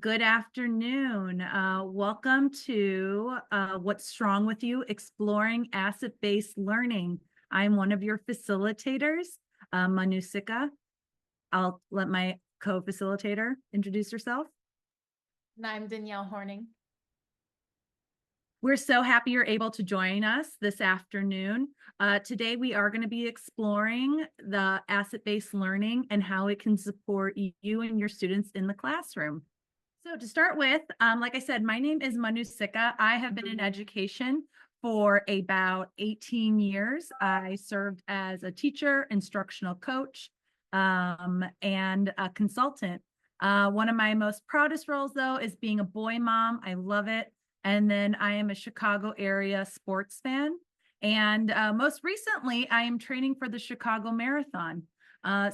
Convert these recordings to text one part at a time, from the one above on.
Good afternoon. Welcome to What's Strong with You, Exploring Asset-Based Learning. I'm one of your facilitators, Manusika. I'll let my co-facilitator introduce herself. And I'm Danielle Horning. We're so happy you're able to join us this afternoon. Today, we are going to be exploring the asset-based learning and how it can support you and your students in the classroom. So to start with, like I said, my name is Manusika. I have been in education for about 18 years. I served as a teacher, instructional coach, and a consultant. One of my most proudest roles, though, is being a boy mom. I love it. And then I am a Chicago area sports fan. And most recently, I am training for the Chicago Marathon.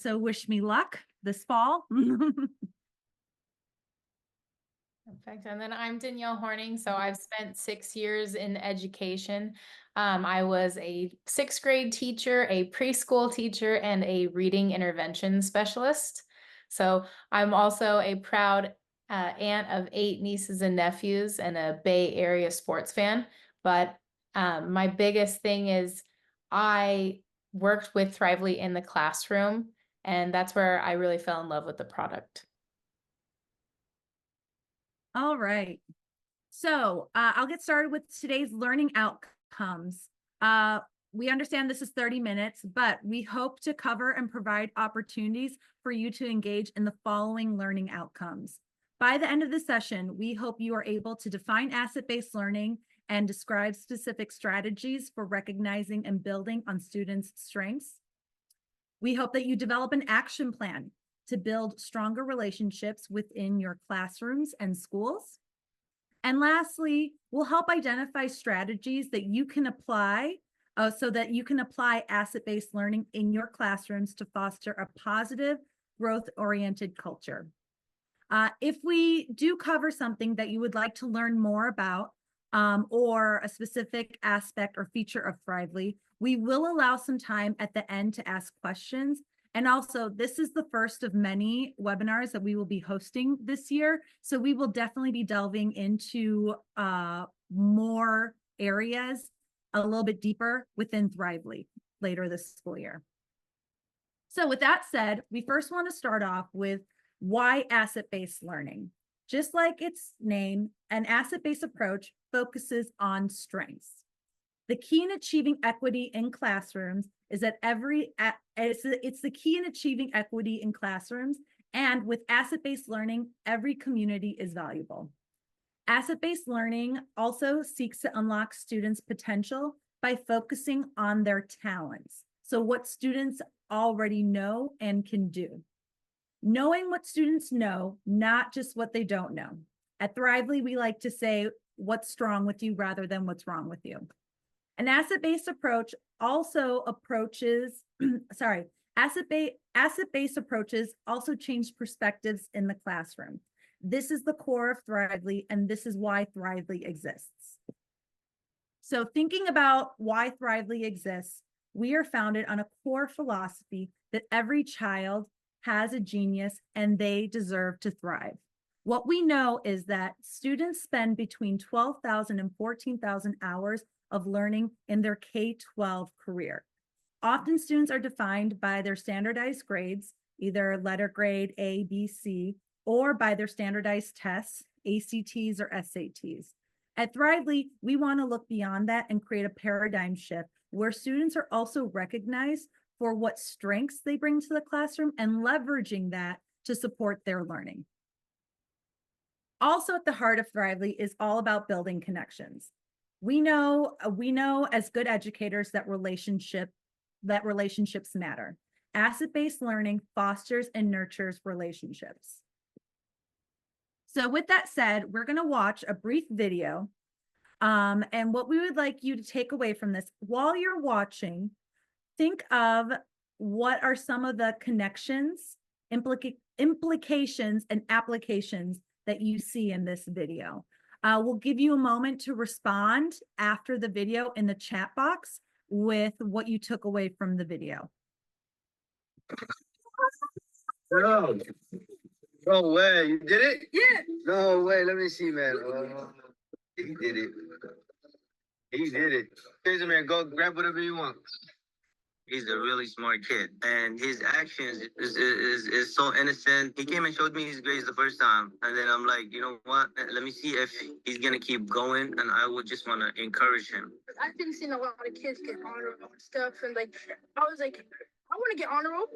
So wish me luck this fall. Perfect. And then I'm Danielle Horning. So I've spent 6 years in education. I was a sixth grade teacher, a preschool teacher, and a reading intervention specialist. So I'm also a proud aunt of 8 nieces and nephews and a Bay Area sports fan. But my biggest thing is I worked with Thrively in the classroom, and that's where I really fell in love with the product. All right. So I'll get started with today's learning outcomes. We understand this is 30 minutes, but we hope to cover and provide opportunities for you to engage in the following learning outcomes. By the end of the session, we hope you are able to define asset-based learning and describe specific strategies for recognizing and building on students' strengths. We hope that you develop an action plan to build stronger relationships within your classrooms and schools. And lastly, we'll help identify strategies that you can apply so that you can apply asset-based learning in your classrooms to foster a positive, growth-oriented culture. If we do cover something that you would like to learn more about or a specific aspect or feature of Thrively, we will allow some time at the end to ask questions. And also, this is the first of many webinars that we will be hosting this year. So we will definitely be delving into more areas a little bit deeper within Thrively later this school year. So with that said, we first want to start off with why asset-based learning. Just like its name, an asset-based approach focuses on strengths. The key in achieving equity in classrooms is that it's the key in achieving equity in classrooms, and with asset-based learning, every community is valuable. Asset-based learning also seeks to unlock students' potential by focusing on their talents. So what students already know and can do. Knowing what students know, not just what they don't know. At Thrively, we like to say, what's strong with you rather than what's wrong with you. An asset-based approach also approaches, asset-based approaches also change perspectives in the classroom. This is the core of Thrively, and this is why Thrively exists. So thinking about why Thrively exists, we are founded on a core philosophy that every child has a genius and they deserve to thrive. What we know is that students spend between 12,000 and 14,000 hours of learning in their K-12 career. Often students are defined by their standardized grades, either letter grade A, B, C, or by their standardized tests, ACTs or SATs. At Thrively, we want to look beyond that and create a paradigm shift where students are also recognized for what strengths they bring to the classroom and leveraging that to support their learning. Also at the heart of Thrively is all about building connections. We know as good educators that relationships matter. Asset-based learning fosters and nurtures relationships. So with that said, we're going to watch a brief video. And what we would like you to take away from this, while you're watching, think of what are some of the connections, implications, and applications that you see in this video. We'll give you a moment to respond after the video in the chat box with what you took away from the video. No. No way, you did it? Yeah. No way, let me see, man. He did it. He did it. Here's a man, go grab whatever you want. He's a really smart kid, and his actions is so innocent. He came and showed me his grades the first time, and then I'm like, you know what? Let me see if he's gonna keep going, and I would just want to encourage him. I've been seeing a lot of kids get honor roll and stuff, and like, I was like, I want to get honor roll,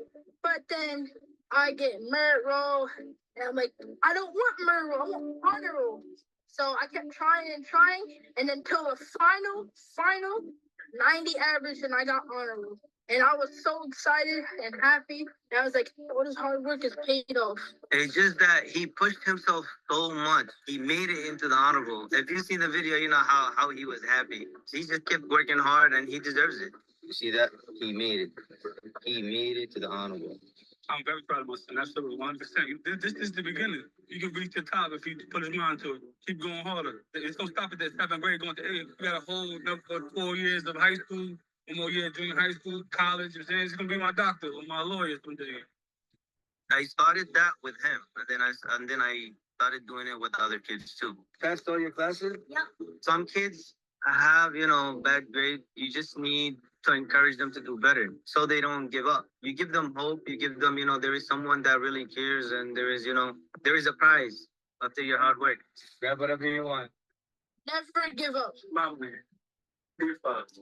but then I get merit roll, and I'm like, I don't want merit roll, I want honor roll. So I kept trying and trying, and until a final 90 average, and I got honor roll. And I was so excited and happy. And I was like, all his hard work is paid off. It's just that he pushed himself so much. He made it into the honorable. If you see the video, you know how he was happy. He just kept working hard and he deserves it. You see that? He made it. He made it to the honorable. I'm very proud of my son. That's 100%. This is the beginning. You can reach the top if you put his mind to it. Keep going harder. It's going to stop at that 7th grade, going to 8th. You got a whole another 4 years of high school. One more year, junior high school, college. He's gonna be my doctor or my lawyer someday. I started that with him, and then I started doing it with other kids too. Passed all your classes? Yeah. Some kids have bad grades. You just need to encourage them to do better, so they don't give up. You give them hope. You give them, there is someone that really cares, and there is a prize after your hard work. Grab whatever you want. Never give up. Mom, be fast.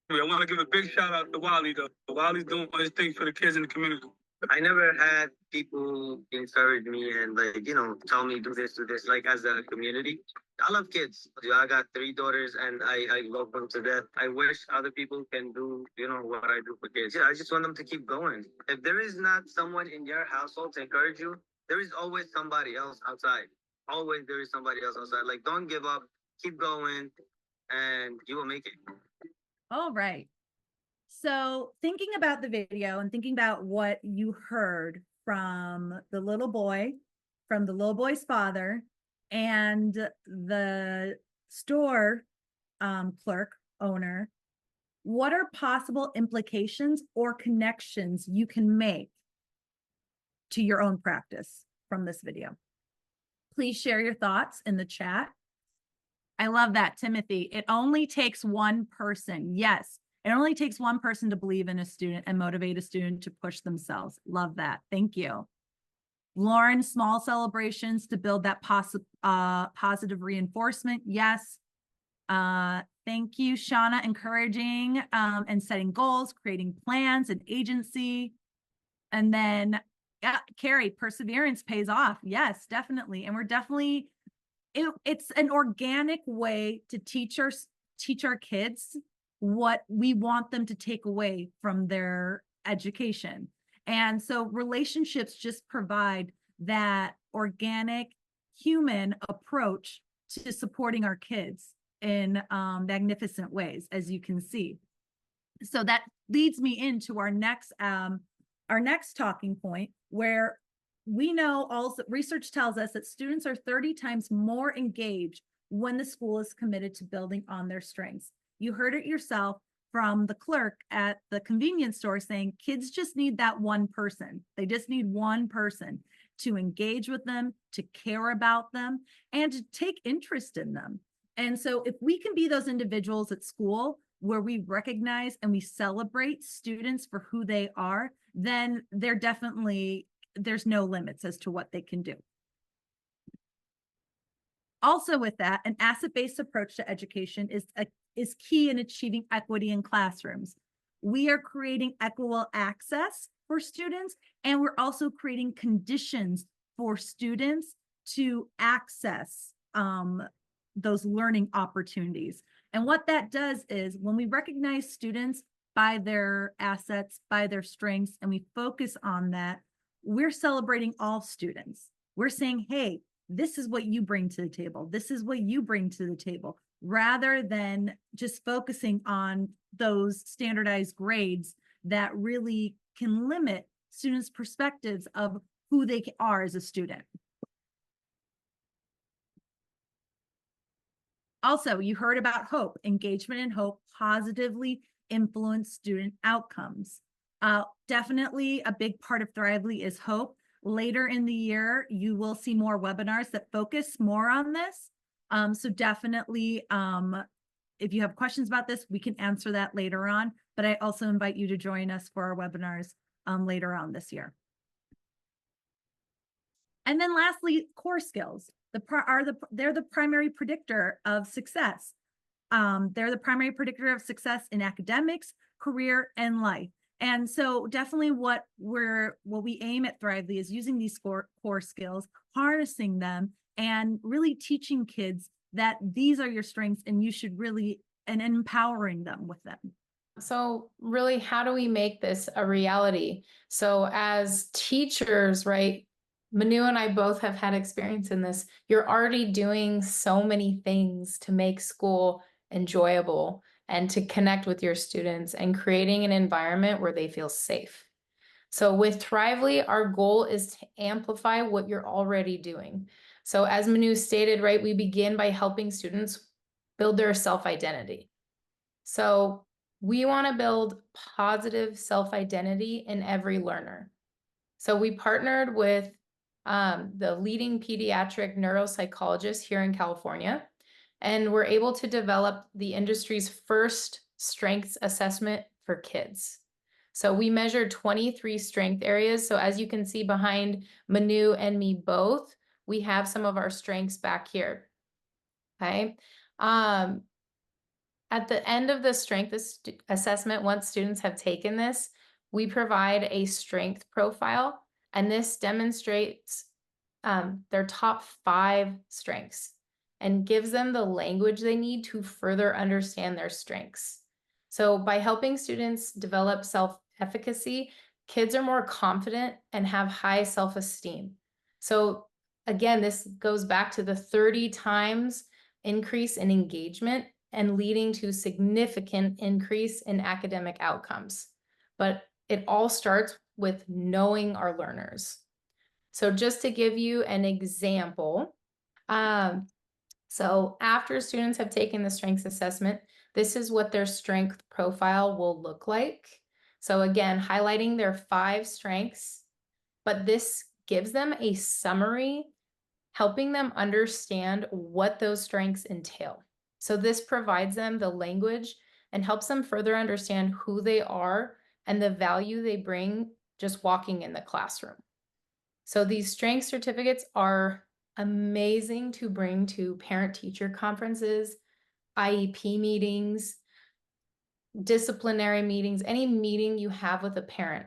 I want to give a big shout out to Wally, though. Wally's doing his thing for the kids in the community. I never had people encourage me and tell me do this, like as a community. I love kids. I got 3 daughters and I love them to death. I wish other people can do, what I do for kids. Yeah, I just want them to keep going. If there is not someone in your household to encourage you, there is always somebody else outside. Always there is somebody else outside. Like, don't give up, keep going, and you will make it. All right. So thinking about the video and thinking about what you heard from the little boy, from the little boy's father, and the store clerk owner, what are possible implications or connections you can make to your own practice from this video? Please share your thoughts in the chat. I love that, Timothy. It only takes one person. Yes, it only takes one person to believe in a student and motivate a student to push themselves. Love that. Thank you. Lauren, small celebrations to build that positive reinforcement. Yes. Thank you, Shauna, encouraging and setting goals, creating plans and agency. And then, yeah, Carrie, perseverance pays off. Yes, definitely. And we're definitely, it's an organic way to teach our kids what we want them to take away from their education. And so relationships just provide that organic human approach to supporting our kids in magnificent ways, as you can see. So that leads me into our next talking point, where we know also research tells us that students are 30 times more engaged when the school is committed to building on their strengths. You heard it yourself from the clerk at the convenience store saying kids just need that one person. They just need one person to engage with them, to care about them, and to take interest in them. And so if we can be those individuals at school where we recognize and we celebrate students for who they are, then there's no limits as to what they can do. Also with that, an asset-based approach to education is key in achieving equity in classrooms. We are creating equitable access for students, and we're also creating conditions for students to access those learning opportunities. And what that does is when we recognize students by their assets, by their strengths, and we focus on that, we're celebrating all students. We're saying, hey, this is what you bring to the table. This is what you bring to the table, rather than just focusing on those standardized grades that really can limit students' perspectives of who they are as a student. Also, you heard about hope. Engagement and hope positively influence student outcomes. Definitely a big part of Thrively is hope. Later in the year, you will see more webinars that focus more on this. So definitely, if you have questions about this, we can answer that later on, but I also invite you to join us for our webinars later on this year. And then lastly, core skills. They're the primary predictor of success. They're the primary predictor of success in academics, career, and life. And so definitely what we aim at Thrively is using these core skills, harnessing them, and really teaching kids that these are your strengths and you should really, and empowering them with them. So really, how do we make this a reality? So as teachers, right, Manu and I both have had experience in this. You're already doing so many things to make school enjoyable and to connect with your students and creating an environment where they feel safe. So with Thrively, our goal is to amplify what you're already doing. So as Manu stated, right, we begin by helping students build their self-identity. So we want to build positive self-identity in every learner. So we partnered with the leading pediatric neuropsychologist here in California, and we're able to develop the industry's first strengths assessment for kids. So we measured 23 strength areas. So as you can see behind Manu and me both, we have some of our strengths back here. Okay. At the end of the strength assessment, once students have taken this, we provide a strength profile, and this demonstrates their top 5 strengths and gives them the language they need to further understand their strengths. So by helping students develop self-efficacy, kids are more confident and have high self-esteem. So again, this goes back to the 30 times increase in engagement and leading to significant increase in academic outcomes. But it all starts with knowing our learners. So just to give you an example, so after students have taken the strengths assessment, this is what their strength profile will look like. So again, highlighting their 5 strengths, but this gives them a summary, helping them understand what those strengths entail. So this provides them the language and helps them further understand who they are and the value they bring just walking in the classroom. So these strength certificates are amazing to bring to parent-teacher conferences, IEP meetings, disciplinary meetings, any meeting you have with a parent.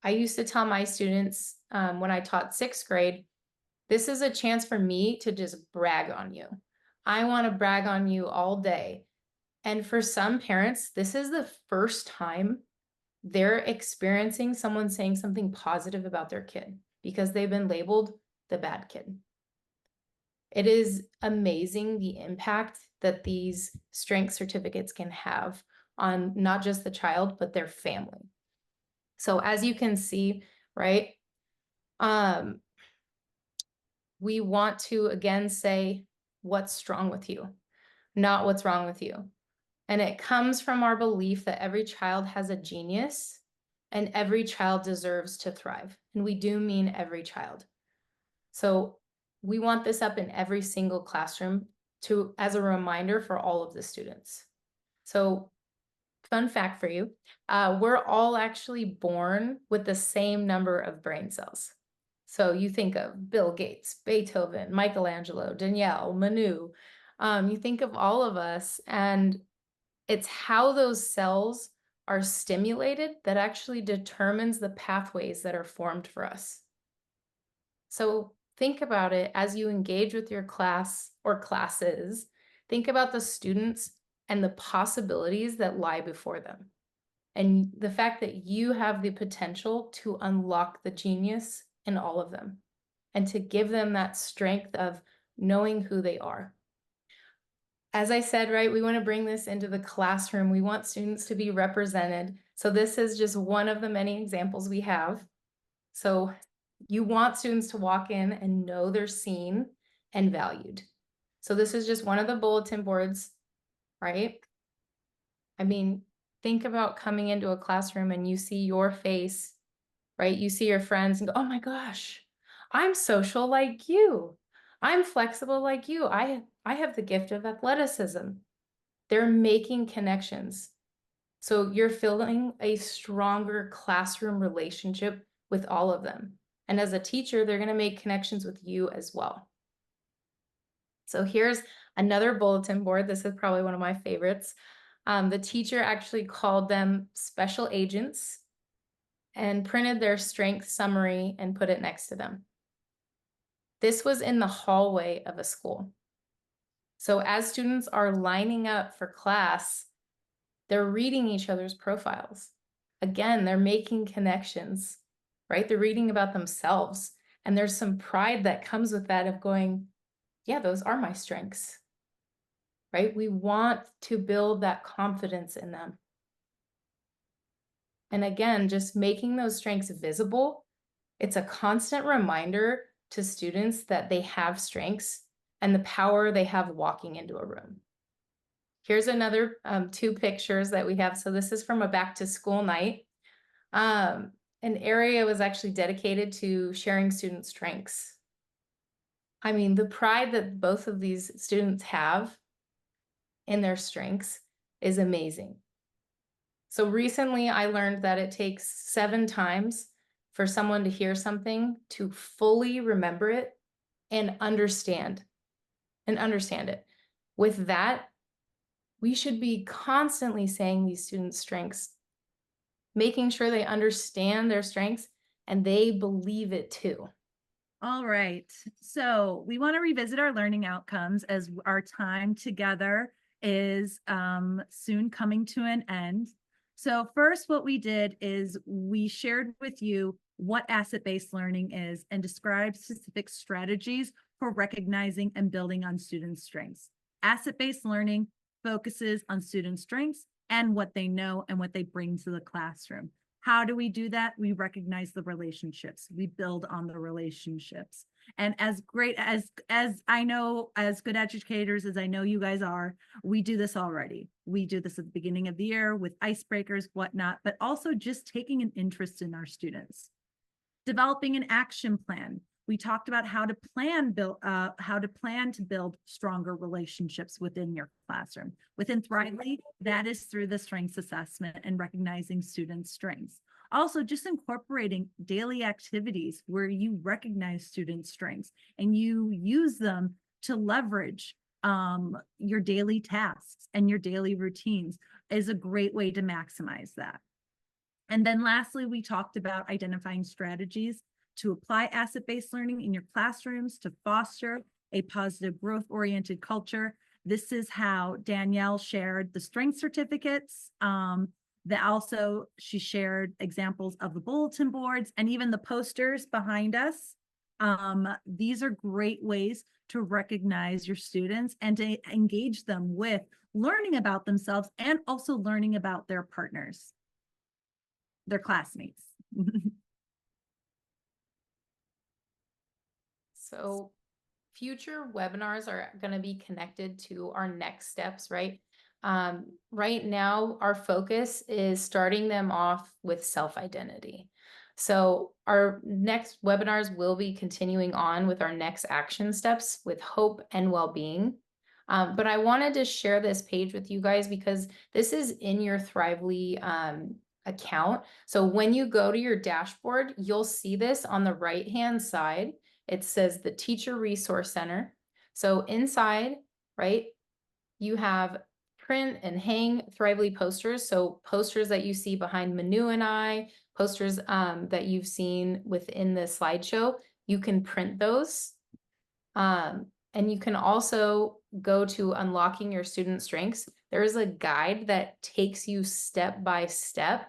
I used to tell my students when I taught 6th grade, this is a chance for me to just brag on you. I want to brag on you all day. And for some parents, this is the first time they're experiencing someone saying something positive about their kid because they've been labeled the bad kid. It is amazing the impact that these strength certificates can have on not just the child, but their family. So as you can see, right, we want to again say what's strong with you, not what's wrong with you. And it comes from our belief that every child has a genius and every child deserves to thrive. And we do mean every child. So we want this up in every single classroom as a reminder for all of the students. So fun fact for you, we're all actually born with the same number of brain cells. So you think of Bill Gates, Beethoven, Michelangelo, Danielle, Manu, you think of all of us, and it's how those cells are stimulated that actually determines the pathways that are formed for us. So think about it as you engage with your class or classes, think about the students and the possibilities that lie before them. And the fact that you have the potential to unlock the genius in all of them and to give them that strength of knowing who they are. As I said, right, we want to bring this into the classroom. We want students to be represented. So this is just one of the many examples we have. So you want students to walk in and know they're seen and valued. So this is just one of the bulletin boards, right? I mean, Think about coming into a classroom and you see your face, right? You see your friends and go, oh my gosh, I'm social like you. I'm flexible like you. I have the gift of athleticism. They're making connections. So you're building a stronger classroom relationship with all of them. And as a teacher, they're going to make connections with you as well. So here's another bulletin board. This is probably one of my favorites. The teacher actually called them special agents and printed their strength summary and put it next to them. This was in the hallway of a school. So as students are lining up for class, they're reading each other's profiles. Again, they're making connections, right? They're reading about themselves. And there's some pride that comes with that of going, yeah, those are my strengths, right? We want to build that confidence in them. And again, just making those strengths visible, it's a constant reminder to students that they have strengths and the power they have walking into a room. Here's another 2 pictures that we have. So this is from a back to school night. An area was actually dedicated to sharing student strengths. I mean, the pride that both of these students have in their strengths is amazing. So recently I learned that it takes 7 times for someone to hear something to fully remember it and understand it. With that, we should be constantly saying these students' strengths, making sure they understand their strengths and they believe it too. All right. So we want to revisit our learning outcomes as our time together is soon coming to an end. So first, what we did is we shared with you what asset-based learning is and described specific strategies for recognizing and building on students' strengths. Asset-based learning focuses on students' strengths and what they know and what they bring to the classroom. How do we do that? We recognize the relationships. We build on the relationships. And as great as I know, as good educators as I know you guys are, we do this already. We do this at the beginning of the year with icebreakers, whatnot, but also just taking an interest in our students. Developing an action plan. We talked about how to plan to build stronger relationships within your classroom. Within Thrively, that is through the strengths assessment and recognizing students' strengths. Also, just incorporating daily activities where you recognize students' strengths and you use them to leverage your daily tasks and your daily routines is a great way to maximize that. And then lastly, we talked about identifying strategies to apply asset-based learning in your classrooms to foster a positive growth-oriented culture. This is how Danielle shared the strength certificates. She shared examples of the bulletin boards and even the posters behind us. These are great ways to recognize your students and to engage them with learning about themselves and also learning about their partners, their classmates. So future webinars are going to be connected to our next steps, right? Right now, our focus is starting them off with self-identity. So our next webinars will be continuing on with our next action steps with hope and well-being. But I wanted to share this page with you guys because this is in your Thrively account. So when you go to your dashboard, you'll see this on the right-hand side. It says the Teacher Resource Center. So inside, right, you have print and hang Thrively posters. So posters that you see behind Manu and I, posters that you've seen within the slideshow, you can print those. And you can also go to Unlocking Your Student Strengths. There is a guide that takes you step by step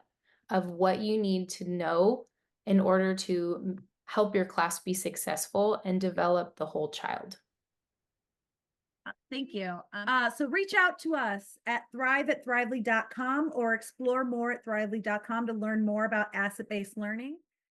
of what you need to know in order to help your class be successful and develop the whole child. Thank you. So reach out to us at thrive@thrively.com or explore more at thrively.com to learn more about asset-based learning.